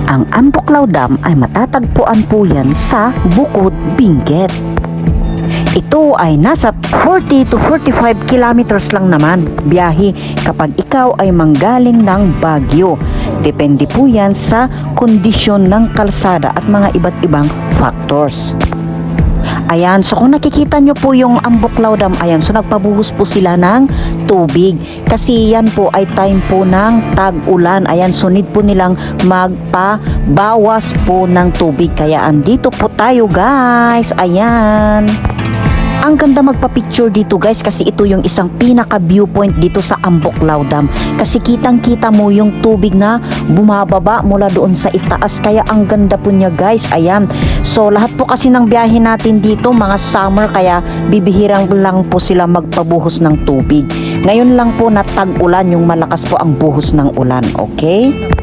Ang Ambuklaw Dam ay matatagpuan po yan sa Bukod, Benguet. Ito ay nasa 40 to 45 kilometers lang naman biyahe kapag ikaw ay manggaling ng Baguio. Depende po yan sa kondisyon ng kalsada at mga iba't ibang factors. Ayan, so kung nakikita nyo po yung Ambuklaw Dam, ayan, so nagpabuhos po sila ng tubig. Kasi yan po ay time po ng tag-ulan. Ayan, so need po nilang magpabawas po ng tubig. Kaya andito po tayo guys. Ayan. Ang ganda magpa-picture dito guys kasi ito yung isang pinaka-viewpoint dito sa Ambuklaw Dam. Kasi kitang-kita mo yung tubig na bumababa mula doon sa itaas. Kaya ang ganda po niya guys. Ayan. So lahat po kasi ng biyahe natin dito mga summer kaya bibihirang lang po sila magpabuhos ng tubig. Ngayon lang po na tag-ulan yung malakas po ang buhos ng ulan. Okay?